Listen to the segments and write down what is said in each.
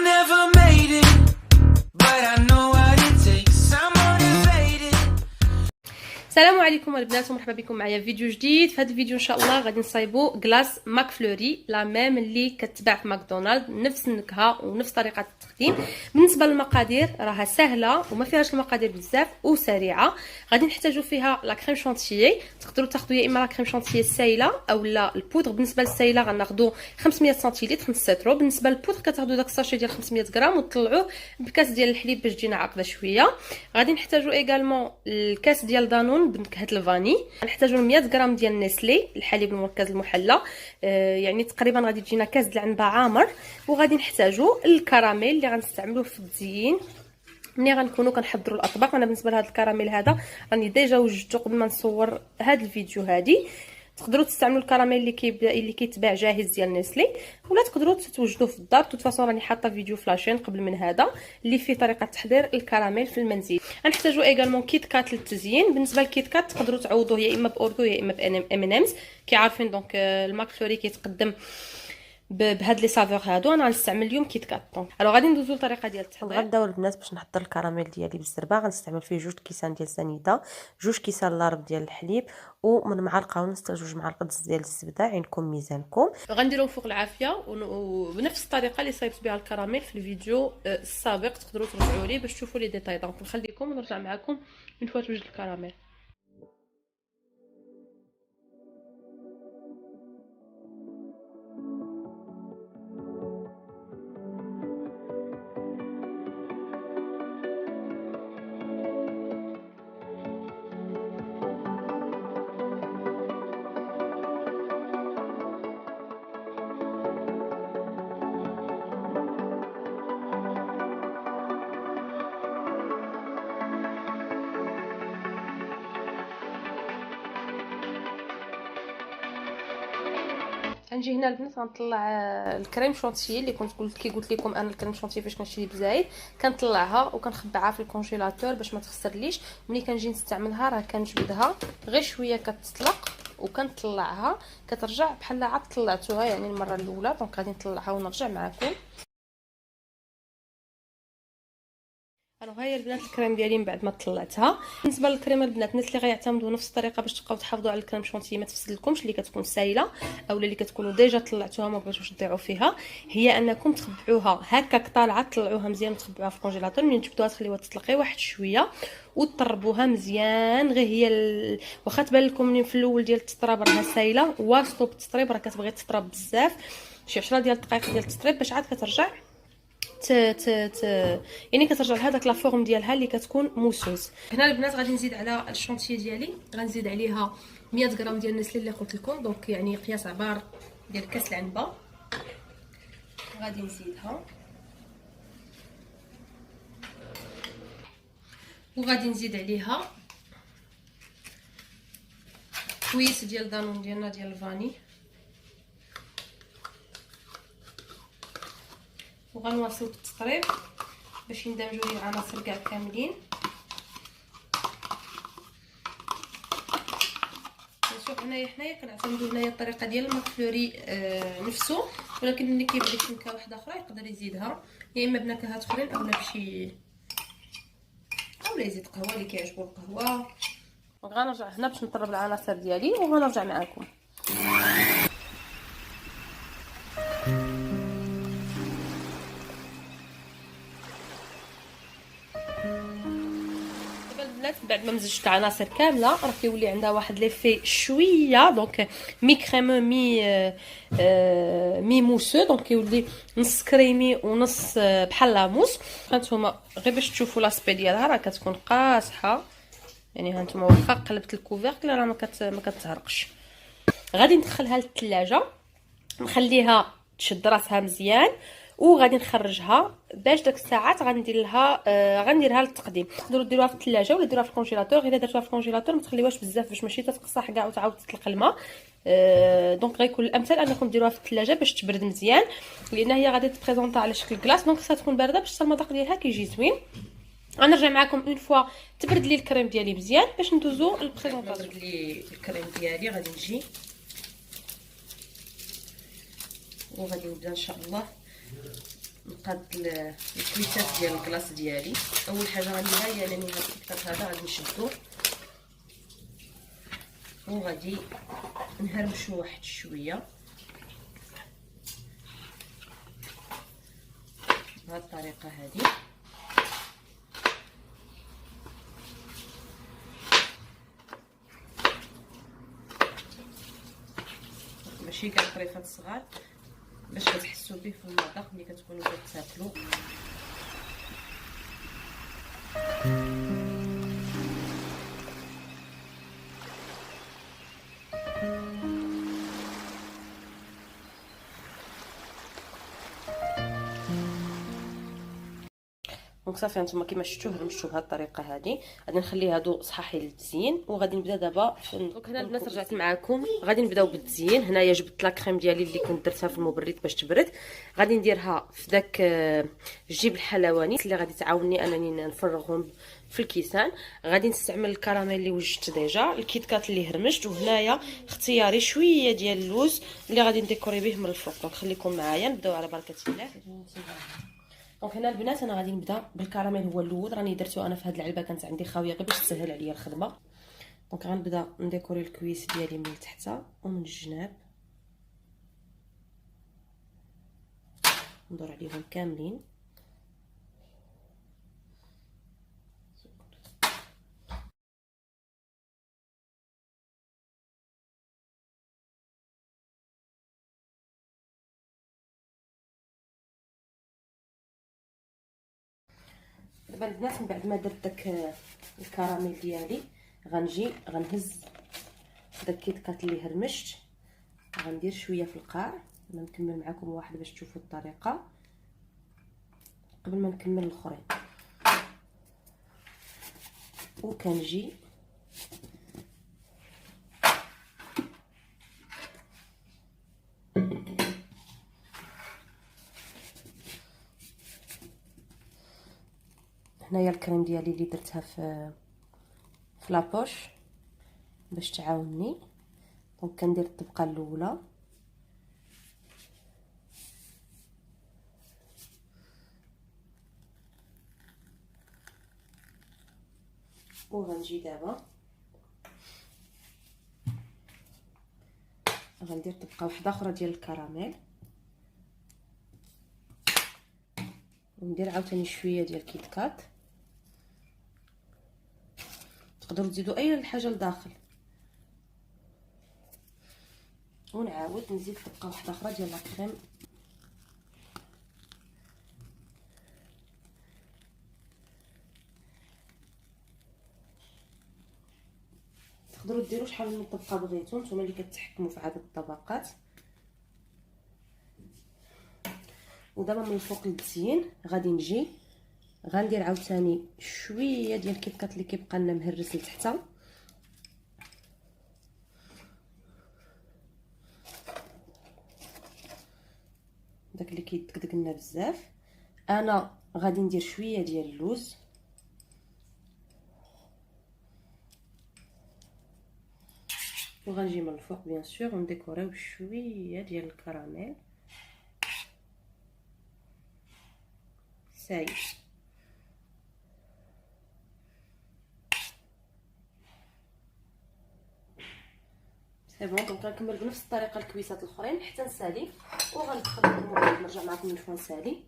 never made it, but I know what it takes. I'm motivated. السلام عليكم البنات ومرحبا بكم معايا في فيديو جديد. في هذا الفيديو ان شاء الله غادي نصايبوا كلاص ماكفلوري لا ميم اللي كتباع في ماكدونالد، نفس النكهه ونفس طريقه التقديم. بالنسبه للمقادير راها سهله وما فيهاش المقادير بزاف وسريعه. غادي نحتاجوا فيها لا كريم شونتيي، تقدروا تاخذوا يا اما لا كريم شونتيي السايله او لا البودر. بالنسبه للسايله غناخذوا 500 سنتيلتر نص لتر، بالنسبه للبودر كتاخذوا داك الساشي ديال 500 غرام وتطلعوه بكاس ديال الحليب باش تجينا عاقده شويه. غادي نحتاجوا ايغالمون الكاس ديال دانون بنكهه الفاني، غنحتاجوا 100 غرام ديال نسلي الحليب المركز المحلى، يعني تقريبا غادي تجينا كاس ديال العنبه عامر. وغادي نحتاجوا الكراميل اللي غنستعملوه في التزيين ملي غنكونوا كنحضروا الاطباق. انا بالنسبه لهذا الكراميل هذا راني ديجا وجدته قبل ما نصور هذا الفيديو. هذه تقدروا تستعملوا الكراميل اللي كيتباع جاهز ديال نسلي، ولا تقدروا توجدوه في الدار. توت فاصون راني حاطه فيديو فلاشين قبل من هذا اللي فيه طريقه تحضير الكراميل في المنزل. غنحتاجوا ايغالمون كيت كات للتزيين. بالنسبه للكيت كات تقدروا تعوضوه يا اما باوردو يا اما ام ان امز. كي عارفين دونك الماكفلوري كيتقدم بهاد لي سافور هادو. انا غنستعمل اليوم كيت كات. دونك الو غادي ندوزو للطريقه ديال التحضير. غنبداو البنات باش نحضر الكراميل ديالي بالزربه. غنستعمل فيه 2 كيسان ديال السنيده، 2 كيسان لارب ديال الحليب، ومن معلقه ونص حتى 2 معالق ديال الزبده. عينكم ميزانكم. غنديرو فوق العافيه وبنفس الطريقه اللي صايبت بها الكراميل في الفيديو السابق. تقدروا ترجعوا ليه باش تشوفوا لي ديتاي. دونك نخليكم ونرجع معكم من فوا توجد الكراميل. غنجي هنا البنات غنطلع الكريم شونتيي اللي قلت لكم انا الكريم شونتيي فاش كنشري بزايد كنطلعها وكنخبعها في الكونجيلاتور باش ما تخسرليش. ملي كنجي نستعملها راه كنجبدها غير شويه كتطلق وكنطلعها كترجع بحال عاد طلعتوها يعني المره الاولى. دونك غادي نطلعها ونرجع معكم. ها هي البنات الكريم ديالي من بعد ما طلعتها. بالنسبه للكريمه البنات الناس اللي غيعتمدوا نفس الطريقه باش تبقاو تحافظوا على الكريم شونتيي ما تفسدلكمش، اللي كتكون سايله او اللي كتكونوا ديجا طلعتوها ما بغيتوش تضيعوا فيها، هي انكم تخبعوها هكاك طالعه، تطلعوها مزيان وتخبعوها في الكونجيلاتور. ملي تجبدوها تخليوها تطلق واحد شويه وتطربوها مزيان. غير هي واخا تبان لكم من في الاول ديال التطراب راها سايله، واصلوا بالتطريب راه كتبغي تطرب بزاف، شي 10 ديال الدقائق ديال التطريب باش عاد كترجع يعني كترجع لها داك لا فورم ديالها اللي كتكون موسوس. هنا البنات غادي نزيد على الشونتيي ديالي غنزيد عليها 100 غرام ديال النسلي اللي قلت لكم. دونك يعني قياس عبار ديال كاس العنبه غادي نزيدها، وغادي نزيد عليها كويس ديال دانون ديالنا ديال الفاني، وغنواصلوا بالتطريب باش يندمجوا لي العناصر كاع كاملين. شوف حنايا كنعتمدوا هنايا الطريقه ديال الماكفلوري نفسه، ولكن اللي كيبغي شي نكهه واحده اخرى يقدر يزيدها يا اما بنكهات اخرين اولا بشي اولا يزيد قهوه اللي كيعجبو القهوه. غنرجع هنا باش نطرب العناصر ديالي وغنرجع معكم. بعد ما مزجت العناصر كامله راه كيولي عندها واحد ليفي شويه دونك مي كريمو مي موسو. دونك كيولي نص كريمي ونص بحال لاموس. هانتوما غير باش تشوفوا لاسبي ديالها راه كتكون قاصحه، يعني هانتوما واخا قلبت الكوفيركل راه ما كتهرقش. غادي ندخلها للثلاجه نخليها تشد راسها مزيان وغادي نخرجها باش داك الساعات غنديرها للتقديم. تقدروا ديروها في الثلاجه ولا ديروها في الكونجيلاتور. الا درتوها في الكونجيلاتور ما تخليوهاش بزاف باش ماشي تتقصح كاع وتعاود تطلق الماء. دونك غيكون الامثل انكم ديروها في الثلاجه باش تبرد مزيان، لان هي غادي تبريزونطا على شكل كلاص. دونك خصها تكون بارده باش المذاق ديالها كيجي زوين. غنرجع معكم اون فوا تبرد لي الكريم ديالي مزيان باش ندوزو للبريزونطاسيون. تبرد لي الكريم ديالي غادي نجي وغادي نبدا ان شاء الله هاد الكويسات ديال الكلاص ديالي. اول حاجه غنديرها هي انني هاد الكيكات هذا غادي نشدو وغادي نهرمشو واحد شويه بهاد الطريقه هذه. ماشي كاع الطريفات الصغار باش كتحسوا به في المذاق ملي كتكونوا كتاكلوا. دونك صافي هانتوما كيما شفتوا هرمشتو بهذه الطريقه هذه. غادي نخلي هادو صحاحي للتزيين وغادي نبدا دابا دونك هنا البنات رجعت معاكم. غادي نبداو بالتزيين. هنايا جبت لا كريم ديالي اللي كنت درتها في المبرد باش تبرد. غادي نديرها في داك الجيب الحلواني اللي غادي تعاوني انني نفرغهم في الكيسان. غادي نستعمل الكراميل اللي وجدت ديجا، الكيت كات اللي هرمشت، وهنايا اختياري شويه ديال اللوز اللي غادي نديكوري به من الفوق. دونك خليكم معايا نبداو على بركه الله. دونك هنا البنات انا غادي نبدا بالكراميل هو الاول، راني درتو انا في هاد العلبه كانت عندي خاويه غير باش تسهل عليا الخدمه. دونك غنبدا نديكوري الكويس ديالي من التحت ومن الجناب، ندور عليهم كاملين. دابا البنات من بعد ما درت داك الكراميل ديالي غنجي غنهز داك كيت كات اللي هرمشت، غندير شويه في القاع. انا نكمل معكم واحد باش تشوفوا الطريقه قبل ما نكمل الاخرين. وكنجي هنايا الكريم ديالي اللي درتها في لابوش باش تعاونني. دونك كندير الطبقه الاولى وغنجي دابا غندير طبقه واحده اخرى ديال الكراميل وندير عاوتاني شويه ديال كيت كات. تقدروا تزيدوا اي حاجه لداخل ونعاود نزيد طبقه واحده اخرى ديال لاكريم. تقدروا ديروا شحال من طبقه بغيتو نتوما اللي كتحكموا في عدد الطبقات. ودابا من الفوق للتزيين غادي نجي غندير عاوتاني شويه ديال كيت كات اللي كيبقى لنا مهرس لتحت، داك اللي كيدقدق لنا بزاف. انا غادي ندير شويه ديال اللوز وغنجي من الفوق بيان سور ونديكوريو بشويه ديال الكراميل. ساي سي بون. دونك غنكمل بنفس الطريقه الكويسات الاخرين حتى نسالي وغندخل المبرد نرجع معكم من فوا نسالي.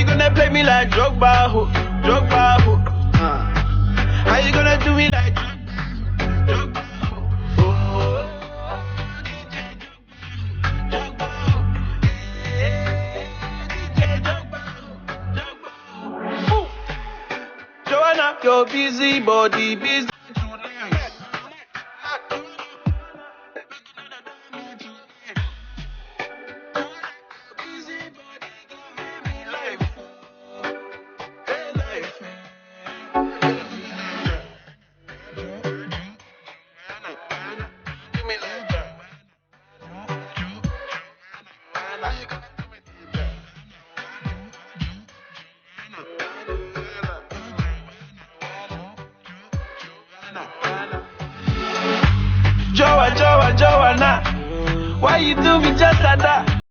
you gonna play me like Drogba, ho? Drogba, ho? How you gonna do me like Drogba, ho? your busy body, busy. Joanna, why you do me just like that?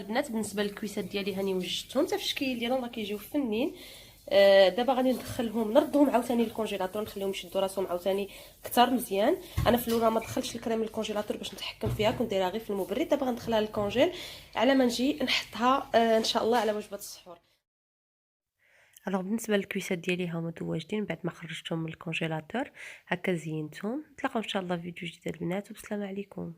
البنات بالنسبه للكويسات ديالي هاني وجدتهم حتى في الشكل ديالهم راه كيجيو فنين. دابا غادي ندخلهم نردهم عاوتاني للكونجيلاتور، نخليهم يشدوا راسهم عاوتاني كثر مزيان. انا في الاولى ما دخلتش الكريم للكونجيلاتور باش نتحكم فيها، كنت دايرها غير في المبرد. دابا غندخلها للكونجيل على ما نجي نحطها ان شاء الله على وجبه السحور. الوغ بالنسبه للكويسات ديالي هما متواجدين بعد ما خرجتهم من الكونجيلاتور، هكا زينتهم. نتلاقاو ان شاء الله في فيديو جديد البنات، وبسلام عليكم.